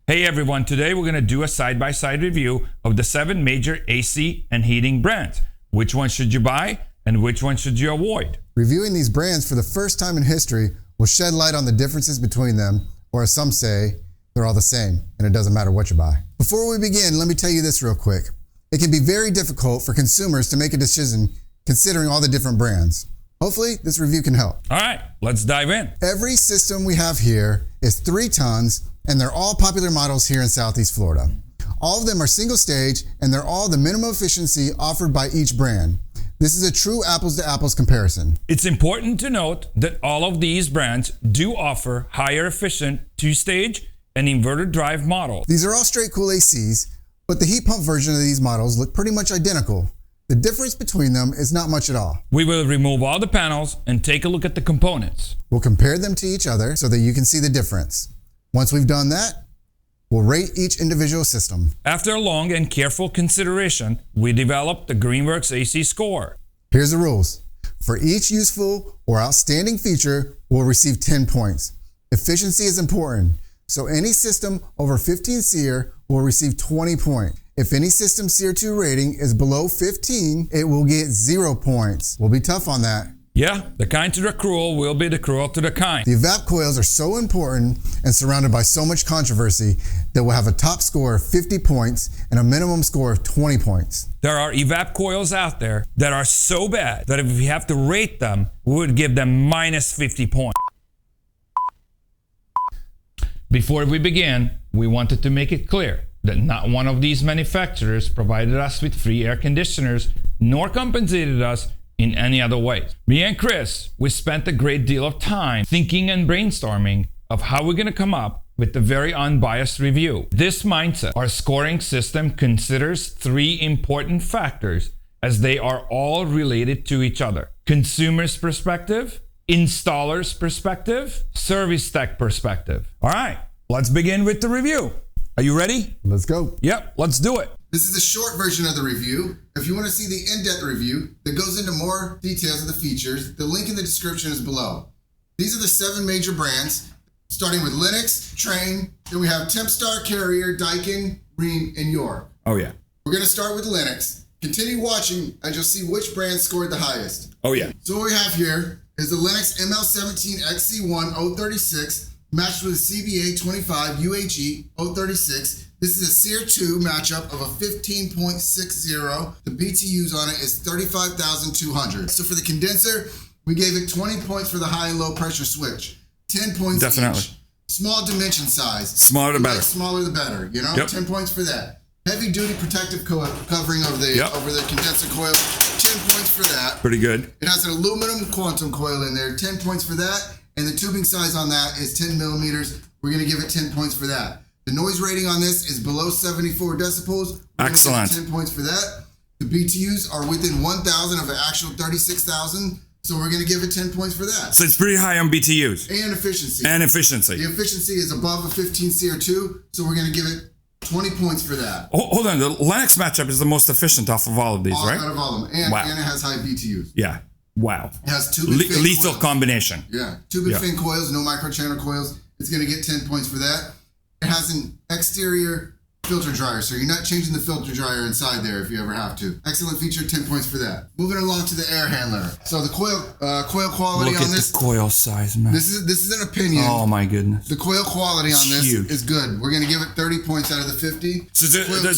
Hey everyone, today we're going to do a side-by-side review of the 7 major AC and heating brands. Which one should you buy and which one should you avoid? Reviewing these brands for the first time in history will shed light on the differences between them, or as some say, they're all the same, and it doesn't matter what you buy. Before we begin, let me tell you this real quick. It can be very difficult for consumers to make a decision considering all the different brands. Hopefully, this review can help. All right, let's dive in. Every system we have here is 3 tons, and they're all popular models here in Southeast Florida. All of them are single stage, and they're all the minimum efficiency offered by each brand. This is a true apples to apples comparison. It's important to note that all of these brands do offer higher efficient 2-stage and inverter drive models. These are all straight cool ACs, but the heat pump version of these models look pretty much identical. The difference between them is not much at all. We will remove all the panels and take a look at the components. We'll compare them to each other so that you can see the difference. Once we've done that, we'll rate each individual system. After a long and careful consideration, we developed the Greenworks AC score. Here's the rules. For each useful or outstanding feature, we'll receive 10 points. Efficiency is important, so any system over 15 SEER will receive 20 points. If any system SEER 2 rating is below 15, it will get 0 points. We'll be tough on that. Yeah, the kind to the cruel will be the cruel to the kind. The evap coils are so important and surrounded by so much controversy that we'll have a top score of 50 points and a minimum score of 20 points. There are evap coils out there that are so bad that if we have to rate them, we would give them minus 50 points. Before we begin, we wanted to make it clear that not one of these manufacturers provided us with free air conditioners nor compensated us in any other way. Me and Chris, we spent a great deal of time thinking and brainstorming of how we're going to come up with a very unbiased review. This mindset, our scoring system considers 3 important factors as they are all related to each other. Consumer's perspective, installer's perspective, service tech perspective. All right, let's begin with the review. Are you ready? Let's go. Yep, let's do it. This is a short version of the review. If you want to see the in-depth review that goes into more details of the features, the link in the description is below. These are the 7 major brands, starting with Lennox, Trane, then we have Tempstar, Carrier, Daikin, Rheem, and York. Oh yeah. We're going to start with Lennox. Continue watching and you'll see which brand scored the highest. Oh yeah. So what we have here is the Lennox ML17XC1 036 matched with a CBA 25 UHE 036. This is a SEER 2 matchup of a 15.60. The BTUs on it is 35,200. So for the condenser, we gave it 20 points for the high and low pressure switch. 10 points Definitely. each. Small dimension size. Smaller the better. Like smaller the better, you know? Yep. 10 points for that. Heavy duty protective covering over the condenser coil. 10 points for that. Pretty good. It has an aluminum quantum coil in there. 10 points for that. And the tubing size on that is 10 millimeters. We're going to give it 10 points for that. The noise rating on this is below 74 decibels. Excellent. 10 points for that. The BTUs are within 1,000 of the actual 36,000. So we're going to give it 10 points for that. So it's pretty high on BTUs. And efficiency. And efficiency. The efficiency is above a 15 SEER2. So we're going to give it 20 points for that. Hold on. The Lennox matchup is the most efficient off of all of these, right? Out of all of them. And, wow. And it has high BTUs. Yeah. Wow. It has 2 big fin lethal coils. Combination. Yeah. 2 big fin coils, no microchannel coils. It's going to get 10 points for that. It has an exterior filter dryer, so you're not changing the filter dryer inside there if you ever have to. Excellent feature, 10 points for that. Moving along to the air handler. So the coil quality Look on at this. the coil size, man. This is an opinion. Oh my goodness. The coil quality on this huge. is good. We're going to give it 30 points out of the 50. So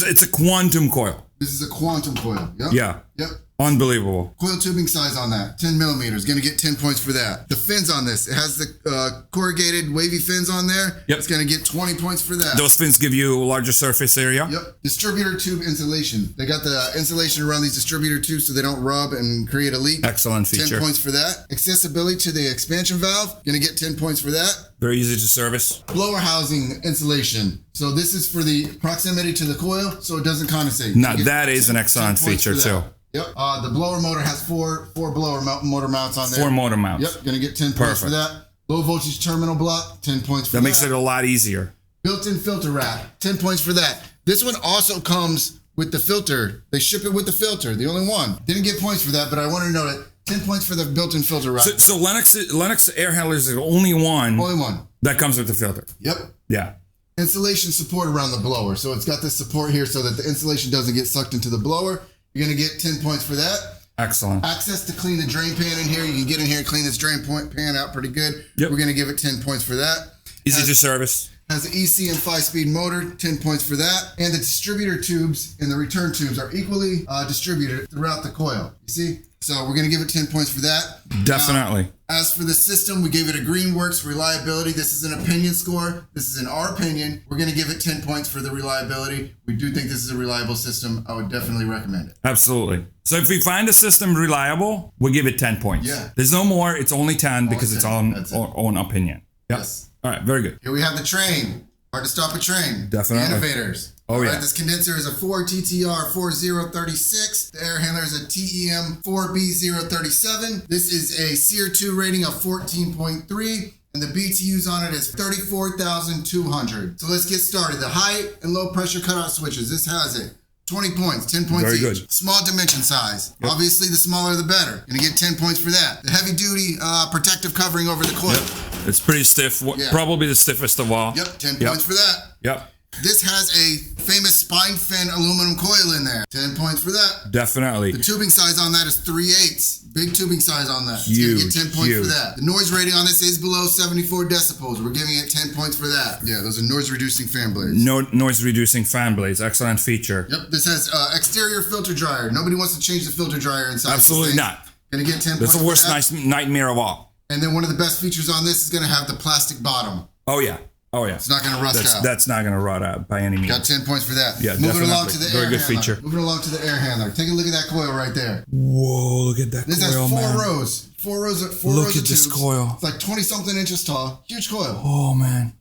it's a quantum coil. This is a quantum coil. Yep. Yeah. Yep. Unbelievable. Coil tubing size on that, 10 millimeters. Going to get 10 points for that. The fins on this, it has the corrugated wavy fins on there. Yep. It's going to get 20 points for that. Those fins give you a larger surface area? Yep. Distributor tube insulation. They got the insulation around these distributor tubes so they don't rub and create a leak. Excellent feature. 10 points for that. Accessibility to the expansion valve. Going to get 10 points for that. Very easy to service. Blower housing insulation. So this is for the proximity to the coil so it doesn't condensate. Now that is an excellent feature too. Yep. The blower motor has four blower motor mounts on there. 4 motor mounts. Yep. Going to get 10 points for that. Low voltage terminal block, 10 points for that. That makes it a lot easier. Built-in filter rack, 10 points for that. This one also comes with the filter. They ship it with the filter, the only one. Didn't get points for that, but I wanted to know that 10 points for the built-in filter rack. So Lennox air handlers is the only one Only one. that comes with the filter. Yep. Yeah. insulation support around the blower. So it's got this support here so that the insulation doesn't get sucked into the blower. You're going to get 10 points for that. Excellent. Access to clean the drain pan in here. You can get in here and clean this drain pan out pretty good. Yep. We're going to give it 10 points for that. Easy to service. Has an EC and 5-speed motor, 10 points for that. And the distributor tubes and the return tubes are equally distributed throughout the coil. You see? So we're going to give it 10 points for that. Definitely. As for the system, we gave it a Greenworks reliability. This is an opinion score. This is in our opinion. We're going to give it 10 points for the reliability. We do think this is a reliable system. I would definitely recommend it. Absolutely. So if we find a system reliable, we'll give it 10 points. Yeah. There's no more. It's only 10 because it's on our own opinion. Yep. Yes. All right. Very good. Here we have the Trane. Hard to stop a Trane. Definitely. The innovators. Oh, yeah. This condenser is a 4TTR4036. The air handler is a TEM4B037. This is a SEER2 rating of 14.3. And the BTUs on it is 34,200. So let's get started. The high and low pressure cutout switches. This has it. 20 points, 10 points Very each. good. Small dimension size. Yep. Obviously, the smaller the better. Gonna get 10 points for that. The heavy duty protective covering over the coil. Yep. It's pretty stiff. Probably the stiffest of all. Yep, 10 points for that. Yep. This has a famous spine fin aluminum coil in there. 10 points for that. Definitely. The tubing size on that is 3/8. Big tubing size on that. Huge. It's gonna get 10 points for that. The noise rating on this is below 74 decibels. We're giving it 10 points for that. Yeah, those are noise reducing fan blades. No noise reducing fan blades. Excellent feature. Yep, this has exterior filter dryer. Nobody wants to change the filter dryer inside. Absolutely not. Gonna get 10 That's points the worst for that. nightmare of all. And then one of the best features on this is gonna have the plastic bottom. Oh, yeah. Oh, yeah. It's not gonna rust out. That's not going to rot out by any means. Got 10 points for that. Yeah, Moving definitely. along to the Very air good handler. feature. Moving along to the air handler. Take a look at that coil right there. Whoa, look at that This coil, has four man. rows. Four rows of Look at this tubes. coil. It's like 20-something inches tall. Huge coil. Oh, man.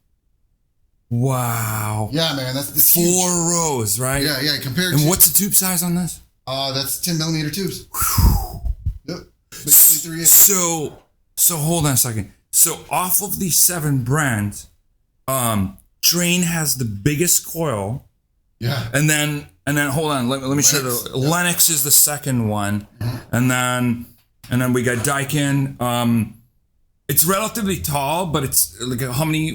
Wow. Yeah, man. That's 4 huge. rows, right? Yeah. Compared And to... what's the tube size on this? That's 10 millimeter tubes. Yep. Basically 3/8. So hold on a second. So off of these 7 brands, Trane has the biggest coil. Yeah. And then hold on, let me show you. Lennox is the second one. And then we got Daikin. It's relatively tall, but it's like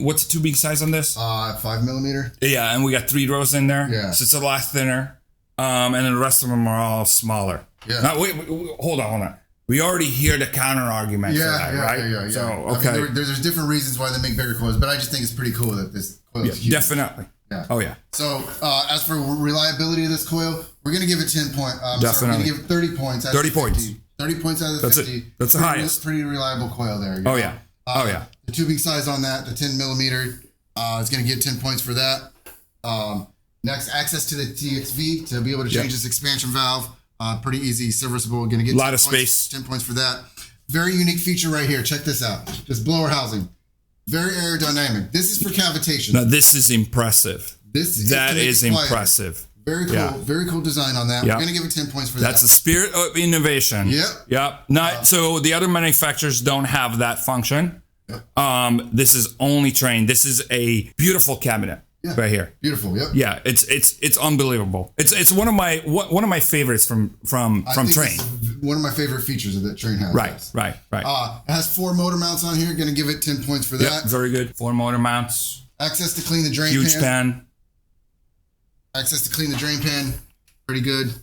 what's the tubing size on this? 5 millimeter. Yeah, and we got 3 rows in there. Yeah. So it's a lot thinner. And then the rest of them are all smaller. Yeah. Now, wait, hold on. We already hear the counter argument for that, right? Yeah. So, I mean, there's different reasons why they make bigger coils, but I just think it's pretty cool that this coil is huge. Definitely. Yeah. Oh, yeah. So, as for reliability of this coil, we're going to give it 10 points. Definitely. Sorry, we're going to give it 30 points out of 30 50. points. 30 points out of the 50. That's the highest. Pretty reliable coil there. Oh, yeah. The tubing size on that, the 10 millimeter, is going to get 10 points for that. Next, access to the TXV to be able to change this expansion valve. Pretty easy, serviceable. Going to get a lot of 10 points, space. 10 points for that. Very unique feature right here. Check this out. This blower housing. Very aerodynamic. This is for cavitation. Now, this is impressive. That is impressive. Very cool. Yeah. Very cool design on that. Yeah. We're going to give it 10 points for That's that. the spirit of innovation. Yep. So the other manufacturers don't have that function. This is only Trane. This is a beautiful cabinet right here. Beautiful. Yep. Yeah, it's unbelievable. It's one of my favorites from Trane. One of my favorite features that Trane has. Right. It has 4 motor mounts on here. Going to give it 10 points for that. Yep, very good. 4 motor mounts. Access to clean the drain Huge pan. pan. Access to clean the drain pan. Pretty good.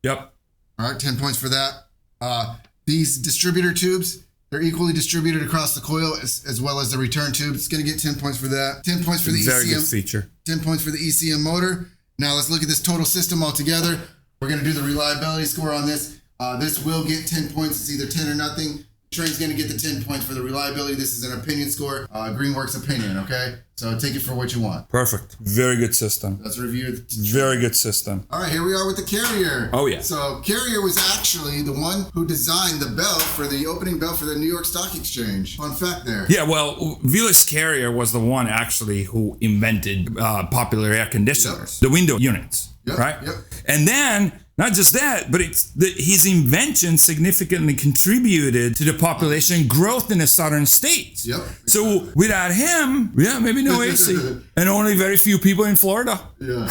Yep. All right, 10 points for that. These distributor tubes, they're equally distributed across the coil as well as the return tube. It's going to get 10 points for that. 10 points for the Very ECM. good feature. 10 points for the ECM motor. Now let's look at this total system altogether. We're going to do the reliability score on this. This will get 10 points. It's either 10 or nothing. Trane's going to get the 10 points for the reliability. This is an opinion score, Greenworks opinion, okay? So take it for what you want. Perfect. Very good system. Let's review it. Very good system. All right, here we are with the Carrier. Oh, yeah. So Carrier was actually the one who designed the bell for the opening bell for the New York Stock Exchange. Fun fact there. Yeah, well, Vilas Carrier was the one actually who invented popular air conditioners, the window units, right? Yep. And then, not just that, but his invention significantly contributed to the population growth in the southern states. Yep. So without him, maybe no AC. And only very few people in Florida. Yeah.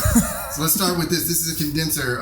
So let's start with this. This is a condenser,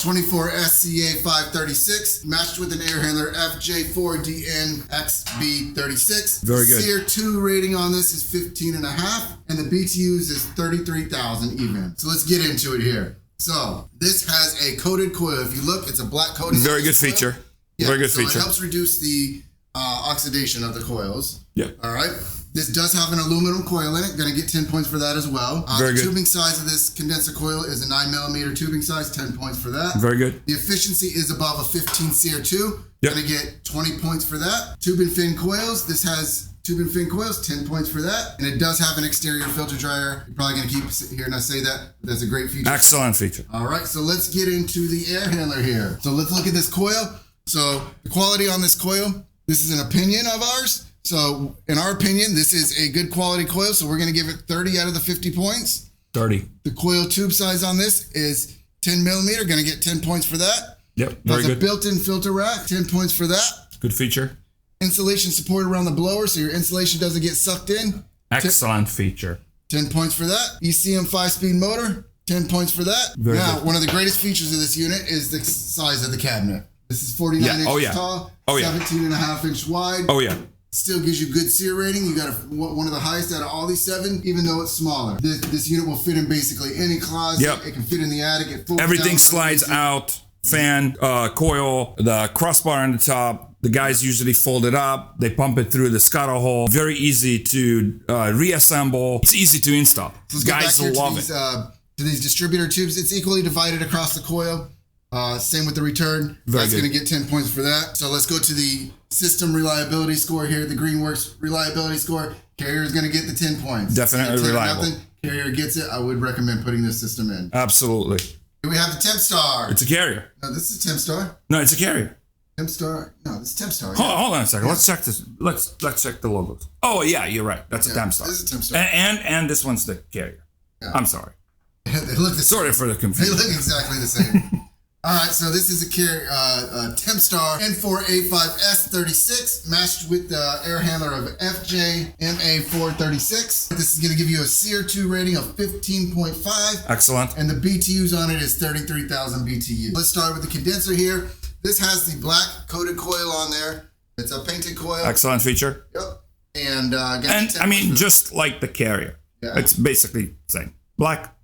24 SCA 536, matched with an air handler FJ4DN-XB36. Very good. SEER 2 rating on this is 15.5, and the BTUs is 33,000 even. So let's get into it here. So this has a coated coil. If you look, it's a black coating. Very good feature. Yeah, Very good so feature. it helps reduce the oxidation of the coils. Yeah. All right. This does have an aluminum coil in it. Going to get 10 points for that as well. Very the good. tubing size of this condenser coil is a 9mm tubing size, 10 points for that. Very good. The efficiency is above a 15 SEER2. Yep. Going to get 20 points for that. Tube and fin coils. This has tube and fin coils, 10 points for that. And it does have an exterior filter dryer. You're probably going to keep hearing us say that. But that's a great feature. Excellent feature. All right, so let's get into the air handler here. So let's look at this coil. So the quality on this coil, this is an opinion of ours. So in our opinion, this is a good quality coil. So we're going to give it 30 out of the 50 points. 30. The coil tube size on this is 10mm. Going to get 10 points for that. Yep. Very Has good. a built-in filter rack, 10 points for that. Good feature. Insulation support around the blower, so your insulation doesn't get sucked in. Excellent feature. 10 points for that. ECM 5-speed motor, 10 points for that. Very now, good. one of the greatest features of this unit is the size of the cabinet. This is 49 inches tall, 17.5 inch wide. Oh, yeah. Still gives you good SEER rating. You got one of the highest out of all these 7, even though it's smaller. This unit will fit in basically any closet. Yep. It can fit in the attic. It folds Everything down, slides out. Fan, coil, the crossbar on the top. The guys usually fold it up. They pump it through the scuttle hole. Very easy to reassemble. It's easy to install. So let's get Guys back here love to it. these distributor tubes. It's equally divided across the coil. Same with the return. Very That's good. going to get 10 points for that. So let's go to the system reliability score here. The Greenworks reliability score. Carrier is going to get the 10 points. Definitely 10 reliable. nothing. Carrier gets it. I would recommend putting this system in. Absolutely. Here we have the Tempstar. It's a carrier. No, this is Tempstar. No, it's a carrier. Tempstar. No, this is Tempstar. Hold on a second. Let's check this. Let's check the logos. Oh yeah, you're right. That's a Tempstar. This is Tempstar. And this one's the carrier. Yeah. I'm sorry. They look the Sorry for the They confusion. look exactly the same. All right, so this is a Tempstar N4A5S36 matched with the air handler of FJ-MA436. This is going to give you a SEER 2 rating of 15.5. Excellent. And the BTUs on it is 33,000 BTUs. Let's start with the condenser here. This has the black coated coil on there. It's a painted coil. Excellent feature. Yep. And I mean, just like the carrier. Yeah. It's basically the same. Black.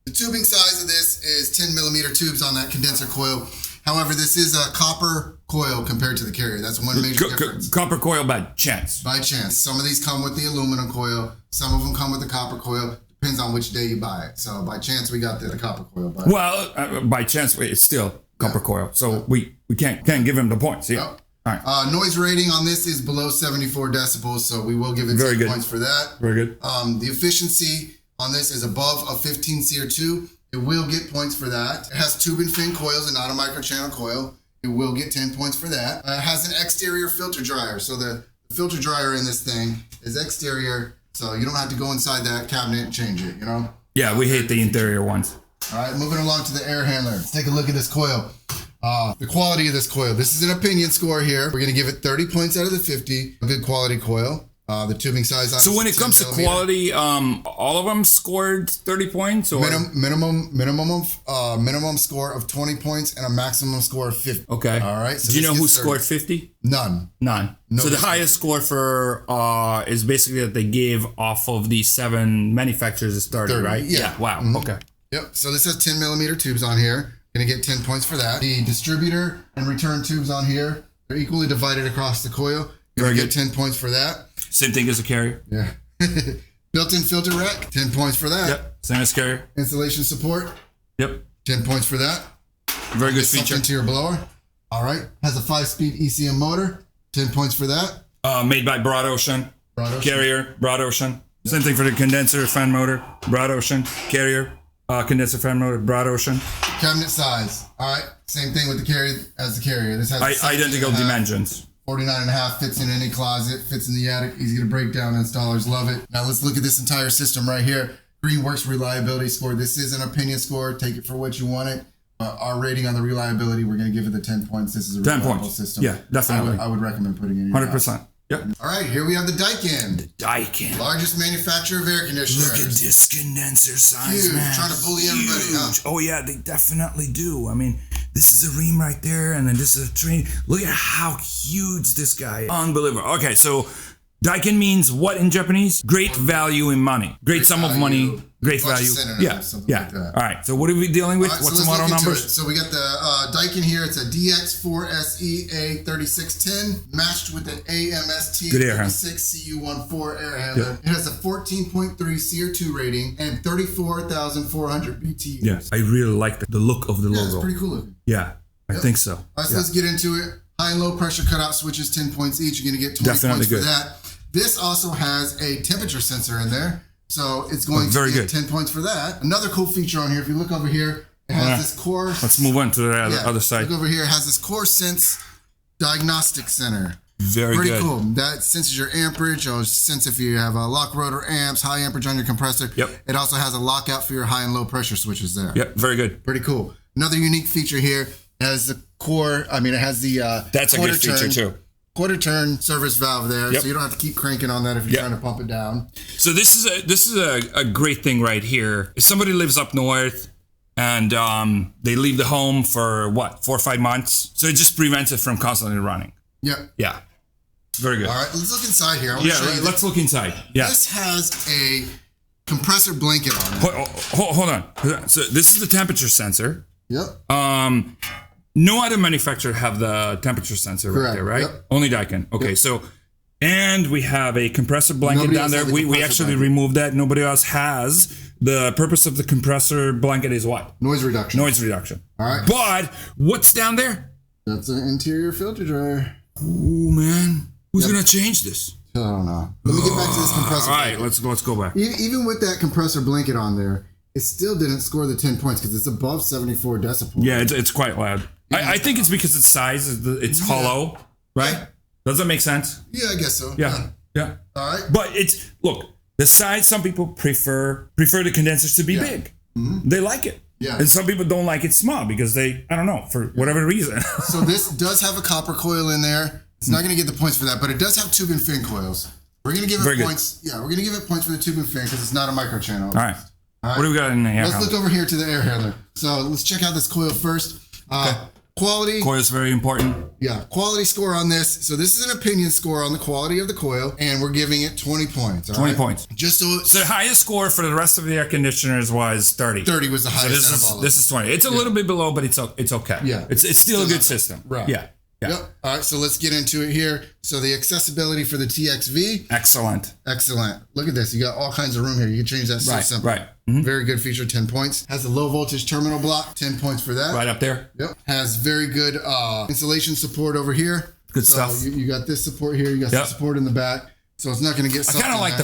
The tubing size of this is 10mm tubes on that condenser coil. However, this is a copper coil compared to the carrier. That's one major difference. Copper coil by chance. By chance. Some of these come with the aluminum coil. Some of them come with the copper coil. Depends on which day you buy it. So by chance, we got the copper coil. But Well, by chance, it's still copper coil. So we can't give him the points. Yeah. Yep. All right. Noise rating on this is below 74 decibels. So we will give it 10 points for that. Very good. The efficiency on this is above a 15 SEER2. It will get points for that. It has tube and fin coils and not a microchannel coil. It will get 10 points for that. It has an exterior filter dryer. So the filter dryer in this thing is exterior. So you don't have to go inside that cabinet and change it, you know? Yeah, we hate the interior ones. All right, moving along to the air handler. Let's take a look at this coil. The quality of this coil. This is an opinion score here. We're going to give it 30 points out of the 50. A good quality coil. The tubing size on So when it comes to quality, all of them scored 30 points, or minimum score of 20 points and a maximum score of 50. Okay. All right. So do you know who 30. scored 50? None. So the highest score for is basically that they gave off of the 7 manufacturers is 30, right? Yeah. Wow. Mm-hmm. Okay. Yep. So this has 10mm tubes on here. Gonna get 10 points for that. The distributor and return tubes on here, they're equally divided across the coil. You're gonna get 10 points for that. Same thing as a carrier. Yeah. Built-in filter rack, 10 points for that. Yep. Same as carrier. Installation support, Yep. 10 points for that. Very good Something feature. to your blower. All right. Has a 5-speed ECM motor, 10 points for that. Made by Broad Ocean. Carrier, Broad Ocean. Yep. Same thing for the condenser fan motor. Broad Ocean. Carrier, condenser fan motor. Broad Ocean. Cabinet size. All right. Same thing with the carrier as the carrier. This has identical dimensions. 49.5 fits in any closet, fits in the attic, easy to break down. Installers love it. Now let's look at this entire system right here. Greenworks reliability score. This is an opinion score. Take it for what you want it. Our rating on the reliability, we're going to give it the 10 points. This is a 10 reliable points. system. Yeah, definitely. I would recommend putting it in your 100%. house. Yep. All right, here we have the Daikin. Daikin. Largest manufacturer of air conditioners. Look at this condenser size, Huge, man. trying to bully everybody, huh? Oh yeah, they definitely do. I mean, this is a Rheem right there, and then this is a Trane. Look at how huge this guy is. Unbelievable. Okay, so Daikin means what in Japanese? Great value in money. Great sum of money. Great value. Yeah. Like All right. So what are we dealing with? Right, What's so the model numbers? So we got the Daikin here. It's a DX4SEA3610 matched with an AMST36CU14 air handler. Yeah. It has a 14.3 CO2 rating and 34,400 BTUs. Yes. I really like the look of the logo. It's pretty cool looking. Yeah, I think so. All right, so let's get into it. High and low pressure cutout switches, 10 points each. You're going to get 20 Definitely points good. for that. This also has a temperature sensor in there. So it's going to get 10 points for that. Another cool feature on here, if you look over here, it has this core. Let's move on to the other side. Look over here, it has this core sense diagnostic center. Very Pretty good. cool. That senses your amperage. It'll sense if you have a lock rotor amps, high amperage on your compressor. Yep. It also has a lockout for your high and low pressure switches there. Yep, very good. Pretty cool. Another unique feature here has the core. I mean, it has the That's a good feature too. Quarter turn service valve there, so you don't have to keep cranking on that if you're trying to pump it down. So this is a great thing right here. If somebody lives up north and they leave the home for 4 or 5 months, so it just prevents it from constantly running. Yep. Yeah. Very good. All right, let's look inside here. Let's look inside. Yeah. This has a compressor blanket on it. Hold on. So this is the temperature sensor. Yep. No other manufacturer have the temperature sensor right there, right? Yep. Only Daikin. Okay, so, and we have a compressor blanket down there. We actually removed that. Nobody else has. The purpose of the compressor blanket is what? Noise reduction. Noise reduction. All right. But what's down there? That's an interior filter dryer. Oh man, who's gonna change this? I don't know. Let me get back to this compressor. All right, let's go back. Even with that compressor blanket on there, it still didn't score the 10 points because it's above 74 decibels. Yeah, it's quite loud. I think it's because its size, it's hollow, right? Yeah. Does that make sense? Yeah, I guess so. Yeah. All right. But look, the size, some people prefer the condensers to be big. Mm-hmm. They like it. Yeah. And some people don't like it small because I don't know, for whatever reason. So this does have a copper coil in there. It's not going to get the points for that, but it does have tube and fin coils. We're going to give it points. Yeah, we're going to give it points for the tube and fin because it's not a micro channel. All right. What do we got in the air handler? Let's look over here to the air handler. So let's check out this coil first. Quality. Coil is very important. Yeah, quality score on this. So this is an opinion score on the quality of the coil, and we're giving it 20 points. 20 points. Just so the highest score for the rest of the air conditioners was 30. 30 was the highest out of all of them. This is 20. It's a little bit below, but it's okay. Yeah. It's still a good system. Right. Yeah. Yep. All right, so let's get into it here. So the accessibility for the TXV. Excellent. Look at this. You got all kinds of room here. You can change that so simple. Right. Mm-hmm. Very good feature, 10 points. Has a low voltage terminal block, 10 points for that. Right up there. Yep. Has very good insulation support over here. Good stuff. You got this support here. You got some support in the back. So it's not going to get I kind of like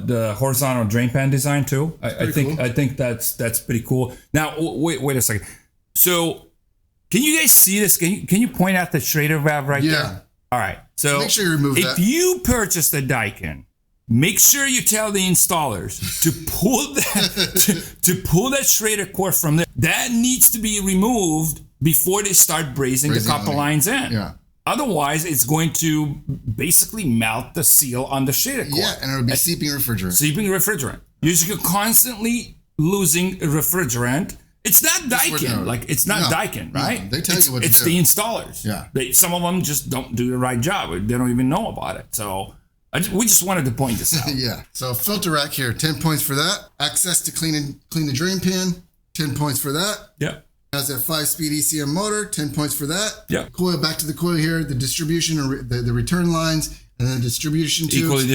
the horizontal drain pan design too. I think that's pretty cool. Now, wait a second. So, can you guys see this? Can you point out the Schrader valve right there? All right. So make sure you remove that. If you purchase the Daikin, make sure you tell the installers to pull that to pull that Schrader cord from there. That needs to be removed before they start brazing the copper lines in. Yeah. Otherwise, it's going to basically melt the seal on the Schrader cord. Yeah, and it'll be seeping refrigerant. You're constantly losing refrigerant. It's not Daikin. It's not Daikin, right? No, they tell you what to do. It's the installers. Yeah. Some of them just don't do the right job. They don't even know about it. So we just wanted to point this out. Yeah. So filter rack here, 10 points for that. Access to clean the drain pan, 10 points for that. Yep. Has a 5-speed ECM motor, 10 points for that. Yep. Coil, back to the coil here, the distribution, the return lines, and then distribution tubes. Equally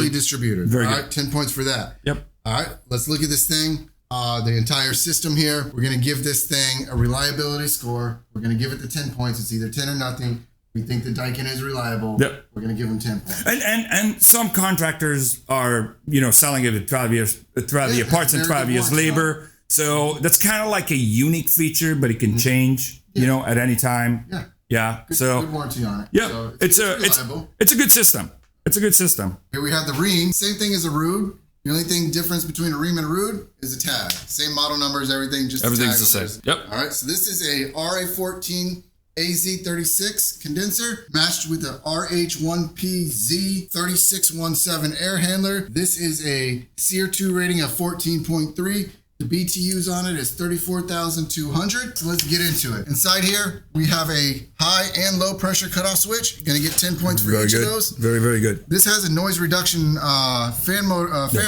distributed. Very good. All right, 10 points for that. Yep. All right, let's look at this thing. The entire system here. We're going to give this thing a reliability score. We're going to give it the 10 points. It's either 10 or nothing. We think the Daikin is reliable. Yep. We're going to give them 10 points. And some contractors are, selling it at 12 years, 12 year parts and 12 years labor. So that's kind of like a unique feature, but it can change, at any time. Yeah. Yeah. Good warranty on it. Yeah. So it's a good system. It's a good system. Here we have the Rheem. Same thing as a Ruud. The only thing difference between a Rheem and a Ruud is a tag. Same model numbers, everything, just everything's the same. Yep. All right, so this is a RA14 AZ36 condenser matched with the RH1PZ3617 air handler. This is a SEER 2 rating of 14.3. The BTUs on it is 34,200. So let's get into it. Inside here, we have a high and low pressure cutoff switch. You're gonna get 10 points for each of those. Very, very good. This has a noise reduction fan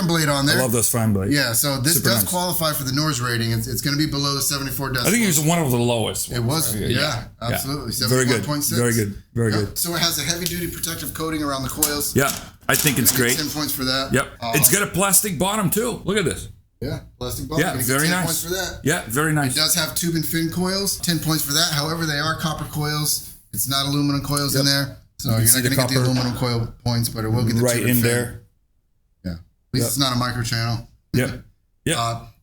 blade on there. I love those fan blades. Yeah, so this Super does nice. qualify for the noise rating. It's gonna be below the 74 decibels. I think it was one of the lowest. It was, yeah, absolutely. Very good. 71.6. Very good. Very good. So it has a heavy duty protective coating around the coils. Yeah, I think it's great. 10 points for that. Yep. It's got a plastic bottom too. Look at this. Yeah, plastic bottom. Yeah, very 10 nice. points for that. Yeah, very nice. It does have tube and fin coils. 10 points for that. However, they are copper coils. It's not aluminum coils in there. So you're not going to get the aluminum coil points, but it will get the right tube and in fin. there. Yeah. At least it's not a micro channel. Yep. Yep.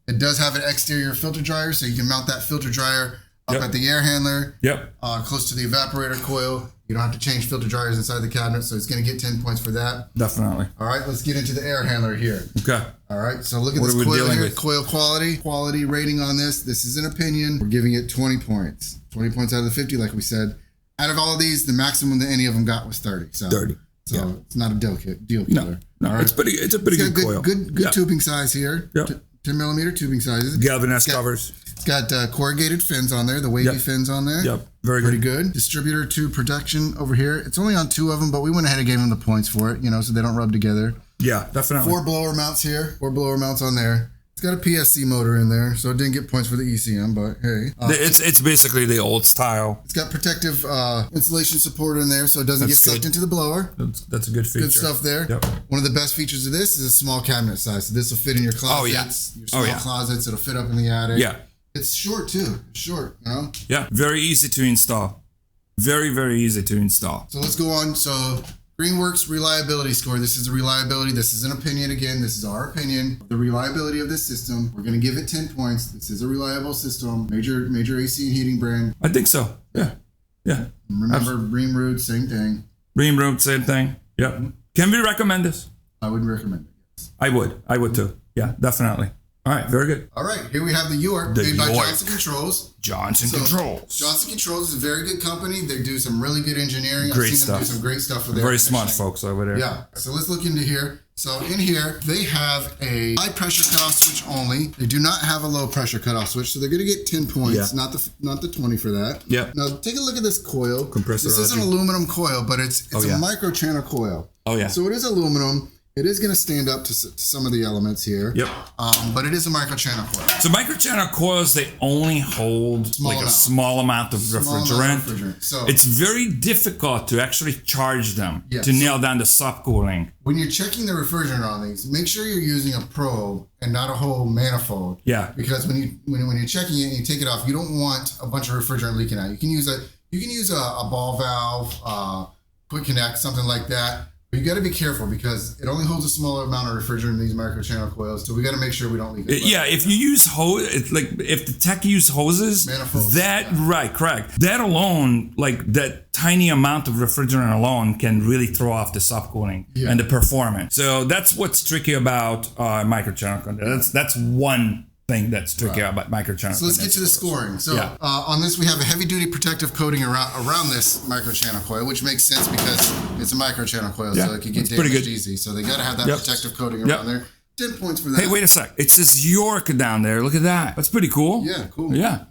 It does have an exterior filter dryer, so you can mount that filter dryer up at the air handler. Yep. Close to the evaporator coil. You don't have to change filter dryers inside the cabinet, so it's going to get 10 points for that. Definitely. All right, let's get into the air handler here. Okay. All right, so look at What this are we coil dealing here. with? Coil quality. Quality rating on this. This is an opinion. We're giving it 20 points. 20 points out of the 50, like we said. Out of all of these, the maximum that any of them got was 30. So 30. So it's not a deal killer. No, All right. it's a pretty good coil. Good tubing size here. Yep. 10 millimeter tubing sizes. Galvanized covers. It's got corrugated fins on there, the wavy fins on there. Yep. Very Pretty good. Distributor tube protection over here. It's only on 2 of them, but we went ahead and gave them the points for it, so they don't rub together. Yeah, definitely. 4 blower mounts here. 4 blower mounts on there. It's got a PSC motor in there, so it didn't get points for the ECM, but hey. It's basically the old style. It's got protective insulation support in there, so it doesn't get sucked into the blower. That's a good feature. Good stuff there. Yep. One of the best features of this is a small cabinet size. So this will fit in your closets. Your small closets. It'll fit up in the attic. Yeah. It's short too. It's short, Yeah, very easy to install. Very, very easy to install. So let's go on. So Greenworks reliability score. This is a reliability. This is an opinion again. This is our opinion. The reliability of this system. We're going to give it 10 points. This is a reliable system. Major AC and heating brand. I think so. Yeah. Yeah. Remember Rheem Ruud, same thing. Rheem Ruud, same thing. Yep. Can we recommend this? I would recommend it. Yes. I would too. Yeah, definitely. All right, very good. All right, here we have the York, made by Johnson Controls. Johnson Controls. Johnson Controls is a very good company. They do some really good engineering. Great I've seen stuff. them do some great stuff for their Very smart folks over there. Yeah. So let's look into here. So in here, they have a high pressure cutoff switch only. They do not have a low pressure cutoff switch, so they're going to get 10 points, not the 20 for that. Yeah. Now take a look at this coil. Compressor. This is an aluminum coil, but it's a micro channel coil. Oh yeah. So it is aluminum. It is going to stand up to some of the elements here. Yep. But it is a microchannel coil. So microchannel coils, they only hold a small amount of refrigerant. So it's very difficult to actually charge them to nail down the subcooling. When you're checking the refrigerant on these, make sure you're using a probe and not a whole manifold. Yeah. Because when you're checking it and you take it off, you don't want a bunch of refrigerant leaking out. You can use a ball valve, quick connect, something like that. But you got to be careful because it only holds a smaller amount of refrigerant in these microchannel coils. So we got to make sure we don't leak it. Yeah, if you use if the tech use hoses, manifolds, correct. That alone, that tiny amount of refrigerant alone can really throw off the subcooling and the performance. So that's what's tricky about microchannel. That's one thing that's tricky about microchannel. So let's get to the scoring. So on this, we have a heavy-duty protective coating around this microchannel coil, which makes sense because it's a microchannel coil, so it can get damaged easy. So they got to have that protective coating around there. 10 points for that. Hey, wait a sec. It says York down there. Look at that. That's pretty cool. Yeah, cool. Yeah.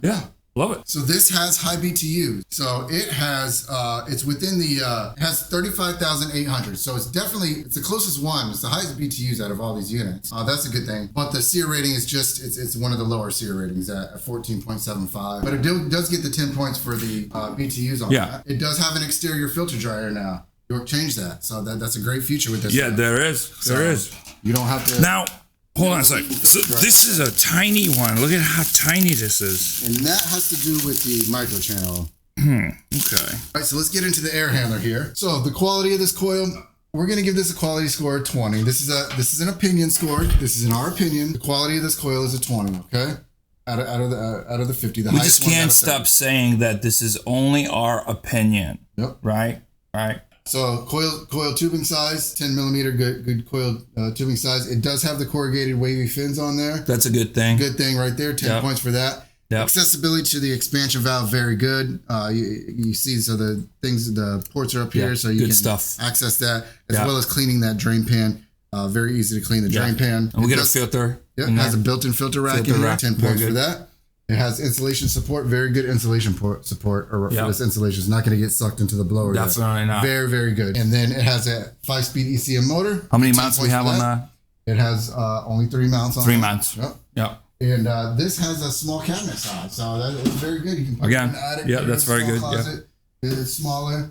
Love it. So this has high BTUs. So it has, it's within it has 35,800. So it's the closest one. It's the highest BTUs out of all these units. That's a good thing. But the SEER rating is it's one of the lower SEER ratings at 14.75. But it does get the 10 points for the BTUs on that. It does have an exterior filter dryer now. York changed that. So that's a great feature with this. Yeah, there is. There is. You don't have to. Now, hold on a sec. So this is a tiny one. Look at how tiny this is. And that has to do with the microchannel. Okay. All right, so let's get into the air handler here. So the quality of this coil, we're going to give this a quality score of 20. This is an opinion score. This is in our opinion. The quality of this coil is a 20, okay? Out of the 50. We just can't stop saying that this is only our opinion. Yep. Right? So coil tubing size, 10 millimeter, good coil tubing size. It does have the corrugated wavy fins on there. That's a good thing. Good thing right there. 10 points for that. Yep. Accessibility to the expansion valve, very good. You see, so the ports are up here, so you can access that, as well as cleaning that drain pan. Very easy to clean the drain pan. And we get a filter. Yep, it has a built-in filter rack in here, 10 points for that. It has insulation support, very good insulation support for this insulation. It's not going to get sucked into the blower. Definitely not. Very, very good. And then it has a 5-speed ECM motor. How many mounts we have on that? It has only 3 mounts on it. 3 mounts. Yep. And this has a small cabinet size, so that is very good. You can put it in the attic. Yeah, that's very good. Closet. It's smaller.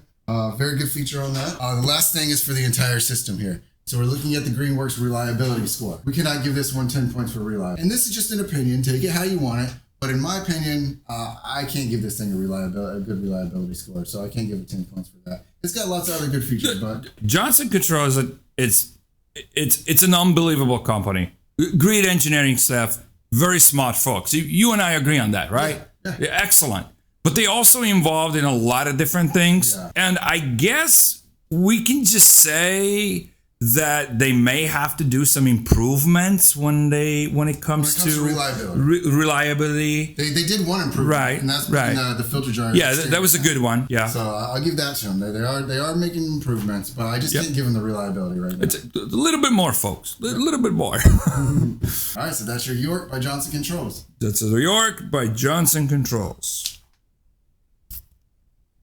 Very good feature on that. The last thing is for the entire system here. So we're looking at the Greenworks reliability score. We cannot give this one 10 points for reliability. And this is just an opinion. Take it how you want it. But in my opinion, I can't give this thing a good reliability score. So I can't give it 10 points for that. It's got lots of other good features, but Johnson Controls, it's an unbelievable company. Great engineering staff, very smart folks. You and I agree on that, right? Yeah. Excellent. But they also involved in a lot of different things. Yeah. And I guess we can just say that they may have to do some improvements when it comes to reliability. They did one improvement, right? And that's the filter jar. Yeah, that was a good one. Yeah. So I'll give that to them. They are making improvements, but I just can't give them the reliability right now. It's a little bit more, folks. A little bit more. All right, so that's your York by Johnson Controls. That's a York by Johnson Controls.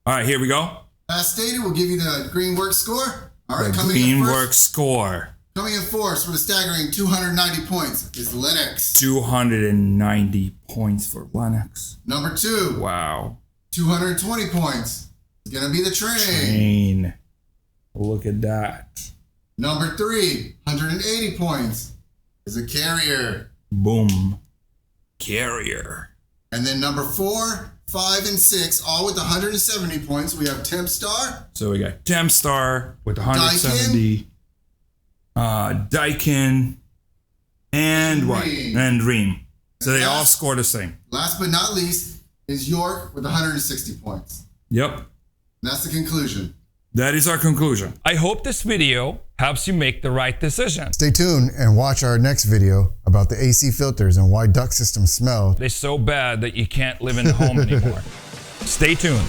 All right, here we go. As stated, we'll give you the Greenworks score. All right, Greenworks score. Coming in first with a staggering 290 points is Lennox. 290 points for Lennox. Number 2. Wow. 220 points. It's going to be the Trane. Look at that. Number 3, 180 points is a Carrier. Boom. Carrier. And then number 4, 5, and 6, all with 170 points. We have Tempstar. So we got Tempstar with 170. Daikin and what? And Rheem. So they all score the same. Last but not least is York with 160 points. Yep. And that's the conclusion. That is our conclusion. I hope this video helps you make the right decision. Stay tuned and watch our next video about the AC filters and why duct systems smell. They're so bad that you can't live in the home anymore. Stay tuned.